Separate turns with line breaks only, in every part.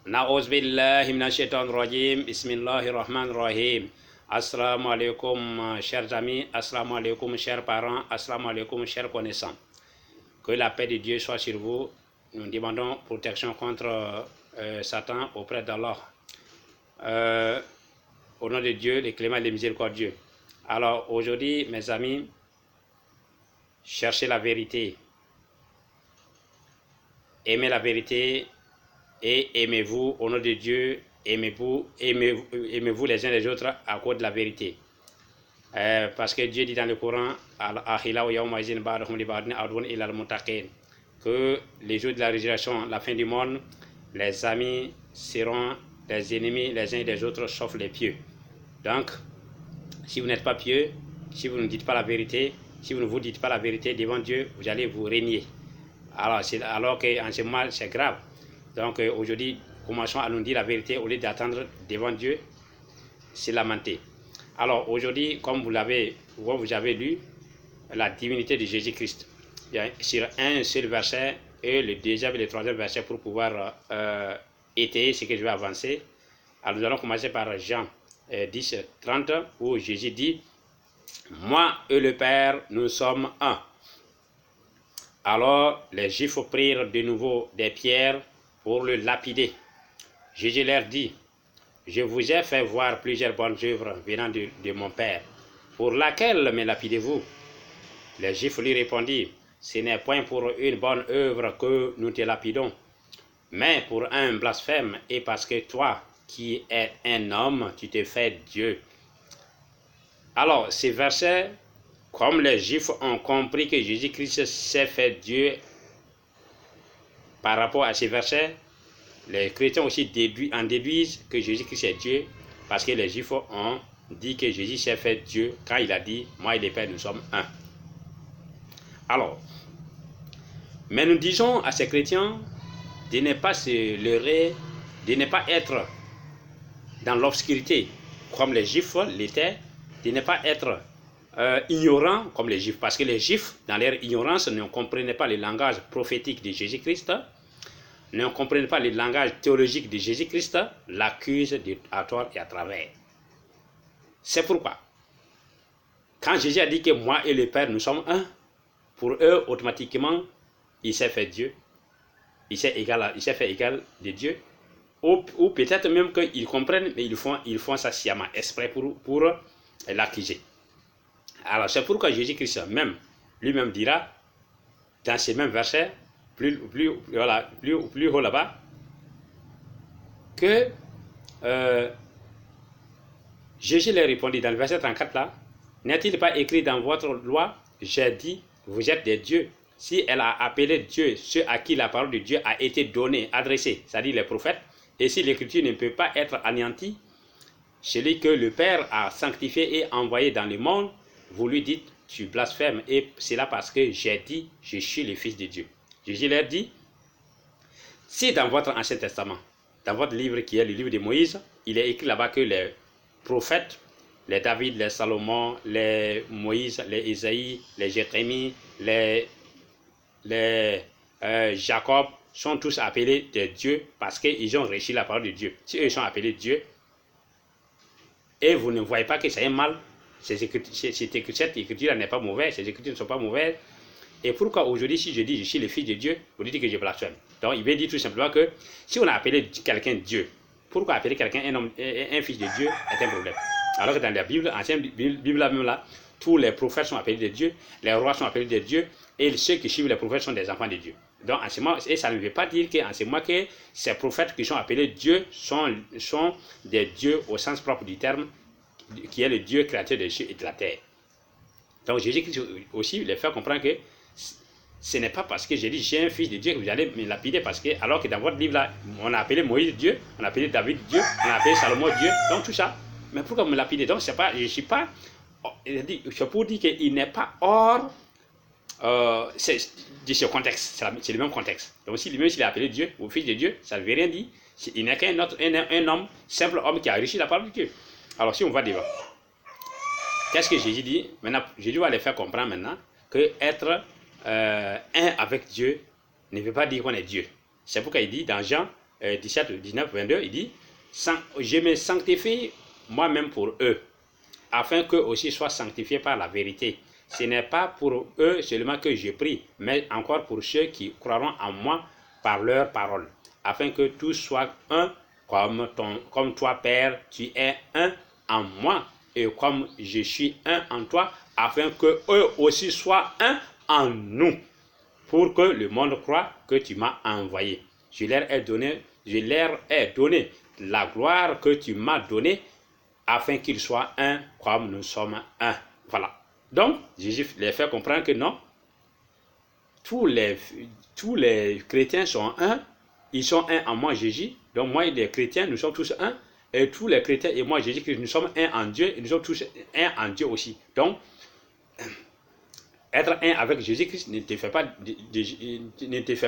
Na'uz billahi minash shaitanir rajim. Bismillahir rahmanir rahim. Assalamu alaikum, chers amis. Assalamu alaikum, chers parents. Assalamu alaikum, chers connaissants. Que la paix de Dieu soit sur vous. Nous demandons protection contre Satan auprès d'Allah. Au nom de Dieu, le clément et le miséricordieux. Alors aujourd'hui, mes amis, cherchez la vérité. Aimez la vérité et aimez-vous au nom de Dieu. Aimez-vous les uns les autres à cause de la vérité. Parce que Dieu dit dans le Coran que les jours de la résurrection, la fin du monde, les amis seront les ennemis les uns des autres sauf les pieux. Donc, si vous n'êtes pas pieux, si vous ne dites pas la vérité, si vous ne vous dites pas la vérité devant Dieu, vous allez vous régner. Alors qu'en ce moment, c'est grave. Donc aujourd'hui, commençons à nous dire la vérité au lieu d'attendre devant Dieu, c'est lamenter. Alors aujourd'hui, comme vous avez lu la divinité de Jésus-Christ, sur un seul verset et le deuxième et le troisième verset pour pouvoir étayer ce que je vais avancer. Alors nous allons commencer par Jean 10, 30 où Jésus dit « Moi et le Père, nous sommes un ». Alors les Juifs prirent de nouveau des pierres pour le lapider. Jésus leur dit, je vous ai fait voir plusieurs bonnes œuvres venant de mon Père. Pour laquelle me lapidez-vous? Les Juifs lui répondirent, ce n'est point pour une bonne œuvre que nous te lapidons, mais pour un blasphème et parce que toi, qui es un homme, tu te fais Dieu. Alors, ces versets, comme les Juifs ont compris que Jésus-Christ s'est fait Dieu, par rapport à ces versets, les chrétiens aussi en déduisent que Jésus-Christ est Dieu, parce que les Juifs ont dit que Jésus s'est fait Dieu quand il a dit « Moi et le Père, nous sommes un ». Alors, mais nous disons à ces chrétiens de ne pas se leurrer, de ne pas être dans l'obscurité comme les Juifs l'étaient, de ne pas être ignorants comme les Juifs, parce que les Juifs, dans leur ignorance, ne comprenaient pas le langage prophétique de Jésus-Christ, ne comprenaient pas le langage théologique de Jésus-Christ, l'accusent à tort et à travers. C'est pourquoi, quand Jésus a dit que moi et le Père, nous sommes un, pour eux, automatiquement, il s'est fait Dieu, il s'est fait égal de Dieu, ou peut-être même qu'ils comprennent, mais ils font ça sciemment, exprès pour l'accuser. Alors c'est pourquoi Jésus-Christ lui-même dira, dans ces mêmes versets, plus haut là-bas, que Jésus leur répondit dans le verset 34 là, n'est-il pas écrit dans votre loi, j'ai dit, vous êtes des dieux. Si elle a appelé Dieu ceux à qui la parole de Dieu a été donnée, adressée, c'est-à-dire les prophètes, et si l'écriture ne peut pas être anéantie, celui que le Père a sanctifié et envoyé dans le monde, vous lui dites, tu blasphèmes, et c'est là parce que j'ai dit, je suis le Fils de Dieu. Jésus leur dit, si dans votre Ancien Testament, dans votre livre qui est le livre de Moïse, il est écrit là-bas que les prophètes, les David, les Salomon, les Moïse, les Isaïe, les Jérémie, les Jacob, sont tous appelés des dieux parce qu'ils ont reçu la parole de Dieu. Si eux sont appelés Dieu, et vous ne voyez pas que c'est un mal, cette écriture n'est pas mauvaise, ces écritures ne sont pas mauvaises. Et pourquoi aujourd'hui, si je dis je suis le Fils de Dieu, vous dites que je blasphème? Donc il veut dire tout simplement que si on a appelé quelqu'un Dieu, pourquoi appeler quelqu'un un fils de Dieu est un problème? Alors que dans la Bible, ancienne Bible même là, tous les prophètes sont appelés des dieux, les rois sont appelés des dieux, et ceux qui suivent les prophètes sont des enfants de Dieu. Donc en ce moment, et ça ne veut pas dire qu'en ce moment que ces prophètes qui sont appelés dieux sont des dieux au sens propre du terme, qui est le Dieu créateur des cieux et de la terre. Donc Jésus-Christ aussi les fait comprendre que ce n'est pas parce que j'ai dit j'ai un fils de Dieu que vous allez me lapider, parce que alors que dans votre livre là, on a appelé Moïse Dieu, on a appelé David Dieu, on a appelé Salomon Dieu, donc tout ça. Mais pourquoi vous me lapidez? Donc c'est pas, je suis pas, c'est pour dire qu'il n'est pas hors de ce contexte, c'est le même contexte. Donc si lui-même s'il est appelé Dieu ou fils de Dieu, ça ne veut rien dire. Il n'est qu'un autre, un homme, simple homme qui a reçu la parole de Dieu. Alors si on va devant, qu'est-ce que Jésus dit? Maintenant, Jésus va les faire comprendre maintenant que être un avec Dieu ne veut pas dire qu'on est Dieu. C'est pourquoi il dit dans Jean 17, 19, 22, il dit, je me sanctifie moi-même pour eux, afin qu'eux aussi soient sanctifiés par la vérité. Ce n'est pas pour eux seulement que je prie, mais encore pour ceux qui croiront en moi par leur parole, afin que tous soient un, comme toi, Père, tu es un en moi, et comme je suis un en toi, afin que eux aussi soient un en nous, pour que le monde croie que tu m'as envoyé. Je leur ai donné la gloire que tu m'as donnée, afin qu'ils soient un comme nous sommes un. Voilà. Donc, Jésus les fait comprendre que non, tous les chrétiens sont un, ils sont un en moi, Jésus. Donc, moi et les chrétiens, nous sommes tous un. Et tous les chrétiens et moi, Jésus-Christ, nous sommes un en Dieu, et nous sommes tous un en Dieu aussi. Donc, être un avec Jésus-Christ ne te fait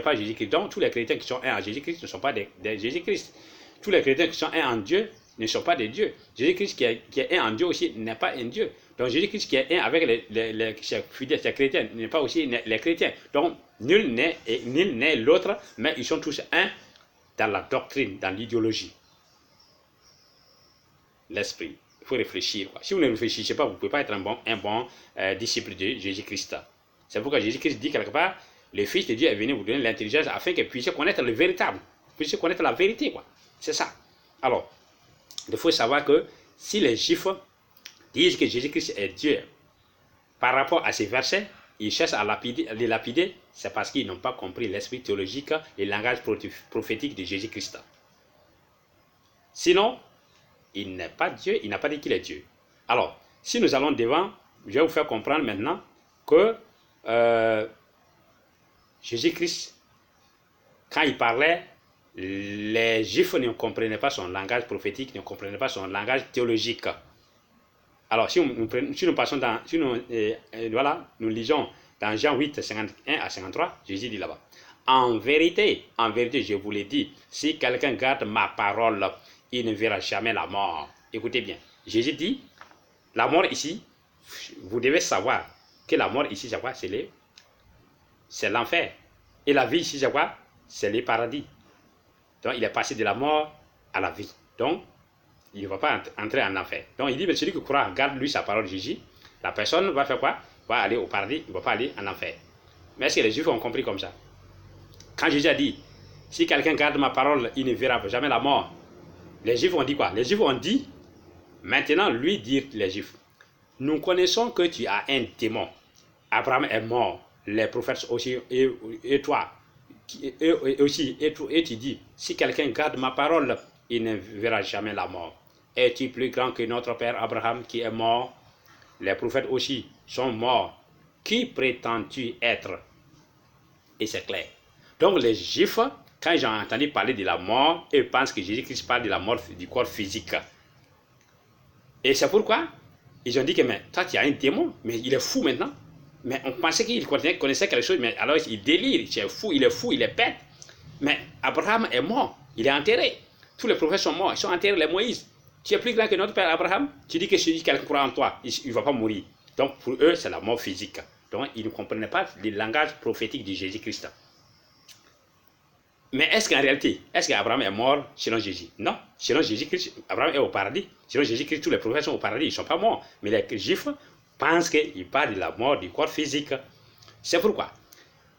pas Jésus-Christ. Donc, tous les chrétiens qui sont un en Jésus-Christ ne sont pas des Jésus-Christ. Tous les chrétiens qui sont un en Dieu ne sont pas des dieux. Jésus-Christ qui est un en Dieu aussi n'est pas un Dieu. Donc, Jésus-Christ qui est un avec les fidèles, les chrétiens, n'est pas aussi les chrétiens. Donc, nul n'est l'autre, mais ils sont tous un dans la doctrine, dans l'idéologie. L'esprit. Il faut réfléchir. Si vous ne réfléchissez pas, vous ne pouvez pas être un bon disciple de Jésus-Christ. C'est pourquoi Jésus-Christ dit quelque part, le Fils de Dieu est venu vous donner l'intelligence afin que vous puissiez connaître le véritable. Vous puissiez connaître la vérité. C'est ça. Alors, il faut savoir que si les Juifs disent que Jésus-Christ est Dieu, par rapport à ces versets, ils cherchent à les lapider, c'est parce qu'ils n'ont pas compris l'esprit théologique et le langage prophétique de Jésus-Christ. Sinon, il n'est pas Dieu, il n'a pas dit qu'il est Dieu. Alors, si nous allons devant, je vais vous faire comprendre maintenant que Jésus-Christ, quand il parlait, les Juifs ne comprenaient pas son langage prophétique, ne comprenaient pas son langage théologique. Alors, si nous passons dans, voilà, nous lisons dans Jean 8, 51 à 53, Jésus dit là-bas, en vérité, je vous l'ai dit, si quelqu'un garde ma parole, il ne verra jamais la mort. Écoutez bien, Jésus dit, la mort ici, vous devez savoir que la mort ici, c'est quoi? C'est l'enfer. Et la vie ici, c'est quoi? C'est le paradis. Donc, il est passé de la mort à la vie. Donc, il ne va pas entrer en enfer. Donc, il dit, mais celui qui croit, garde lui sa parole, Jésus, la personne va faire quoi? Va aller au paradis, il ne va pas aller en enfer. Mais est-ce que les Juifs ont compris comme ça? Quand Jésus a dit, si quelqu'un garde ma parole, il ne verra jamais la mort. Les Juifs ont dit quoi? Les Juifs ont dit, maintenant, lui dire les Juifs, nous connaissons que tu as un démon. Abraham est mort, les prophètes aussi, et toi, et tu dis, si quelqu'un garde ma parole, il ne verra jamais la mort. Es-tu plus grand que notre père Abraham qui est mort? Les prophètes aussi sont morts. Qui prétends-tu être? Et c'est clair. Donc les Juifs, quand ils ont entendu parler de la mort, ils pensent que Jésus-Christ parle de la mort du corps physique. Et c'est pourquoi ils ont dit que mais, toi tu as un démon, mais il est fou maintenant. Mais on pensait qu'il connaissait quelque chose, mais alors il délire, il est fou, il est bête. Mais Abraham est mort, il est enterré. Tous les prophètes sont morts, ils sont enterrés, les Moïse. Tu es plus grand que notre père Abraham. Tu dis que si quelqu'un croit en toi, il ne va pas mourir. Donc pour eux, c'est la mort physique. Donc ils ne comprenaient pas le langage prophétique de Jésus-Christ. Mais est-ce qu'en réalité, est-ce qu'Abraham est mort selon Jésus? Non. Selon Jésus-Christ, Abraham est au paradis. Selon Jésus-Christ, tous les prophètes sont au paradis, ils ne sont pas morts. Mais les Juifs pensent qu'il parle de la mort du corps physique. C'est pourquoi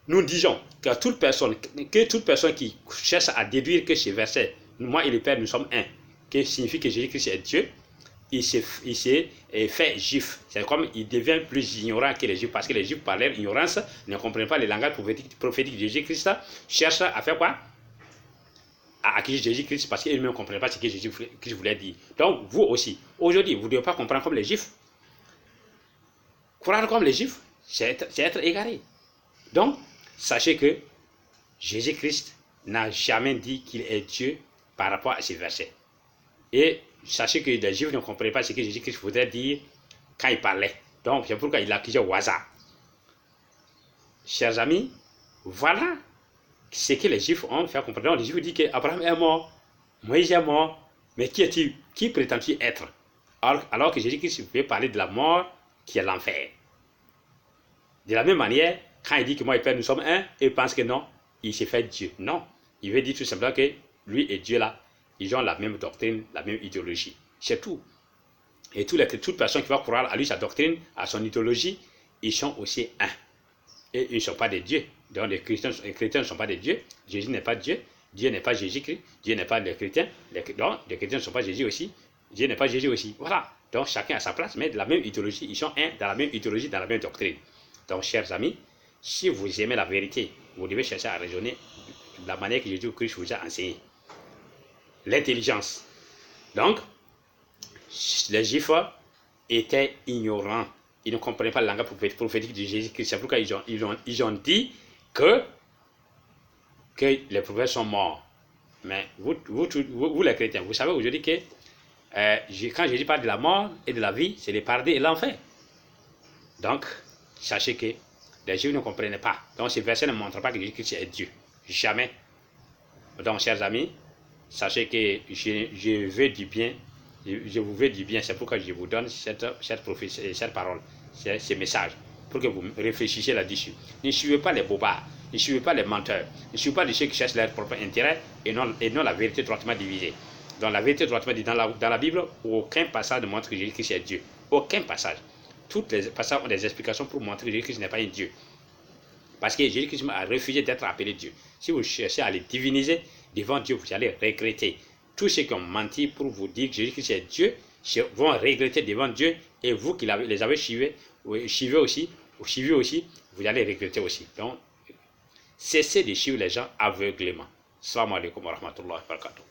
nous disons que toute personne qui cherche à déduire que ce verset, moi et le Père, nous sommes un, qui signifie que Jésus-Christ est Dieu, il s'est fait juif. C'est comme il devient plus ignorant que les Juifs, parce que les Juifs, par leur ignorance, ne comprennent pas le langage prophétique de Jésus-Christ, cherchent à faire quoi? À accuser Jésus-Christ, parce qu'ils ne comprenaient pas ce que Jésus-Christ voulait dire. Donc, vous aussi, aujourd'hui, vous ne devez pas comprendre comme les Juifs. Croire comme les Juifs, c'est être égaré. Donc, sachez que Jésus-Christ n'a jamais dit qu'il est Dieu par rapport à ces versets. Et sachez que les Juifs ne comprenaient pas ce que Jésus-Christ voudrait dire quand il parlait. Donc, c'est pourquoi il l'accusait au hasard. Chers amis, voilà ce que les Juifs ont fait comprendre. Donc, les Juifs disent qu'Abraham est mort, Moïse est mort, mais qui es-tu? Qui prétends-tu être? Alors que Jésus-Christ veut parler de la mort qui est l'enfer. De la même manière, quand il dit que moi et Père nous sommes un, il pense que non, il s'est fait Dieu. Non, il veut dire tout simplement que lui et Dieu là, ils ont la même doctrine, la même idéologie. C'est tout. Et toute personne qui va croire à lui, sa doctrine, à son idéologie, ils sont aussi un. Et ils ne sont pas des dieux. Donc les chrétiens ne sont pas des dieux. Jésus n'est pas Dieu. Dieu n'est pas Jésus-Christ. Dieu n'est pas les chrétiens. Donc les chrétiens ne sont pas Jésus aussi. Dieu n'est pas Jésus aussi. Voilà. Donc chacun a sa place, mais de la même idéologie. Ils sont un, dans la même idéologie, dans la même doctrine. Donc chers amis, si vous aimez la vérité, vous devez chercher à raisonner de la manière que Jésus-Christ vous a enseigné. L'intelligence. Donc, les Juifs étaient ignorants. Ils ne comprenaient pas le langage prophétique de Jésus-Christ. C'est pourquoi ils ont dit que les prophètes sont morts. Mais vous les chrétiens, vous savez aujourd'hui que quand Jésus parle de la mort et de la vie, c'est le paradis et l'enfer. Donc, sachez que les Juifs ne comprenaient pas. Donc, ce verset ne montre pas que Jésus-Christ est Dieu. Jamais. Donc, chers amis, sachez que je veux du bien. Je vous veux du bien, c'est pourquoi je vous donne cette parole, ce message, pour que vous réfléchissiez là-dessus. Ne suivez pas les bobards, ne suivez pas les menteurs, ne suivez pas ceux qui cherchent leur propre intérêt et non la vérité droitement divisée. Dans la vérité droitement divisée, dans la Bible, aucun passage ne montre que Jésus-Christ est Dieu. Aucun passage. Tous les passages ont des explications pour montrer que Jésus-Christ n'est pas un Dieu. Parce que Jésus-Christ a refusé d'être appelé Dieu. Si vous cherchez à les diviniser devant Dieu, vous allez regretter. Tous ceux qui ont menti pour vous dire que Jésus-Christ est Dieu vont regretter devant Dieu, et vous qui les avez suivis aussi, vous allez regretter aussi. Donc, cessez de suivre les gens aveuglément. Assalamu alaikum wa rahmatullahi wa barakatuh.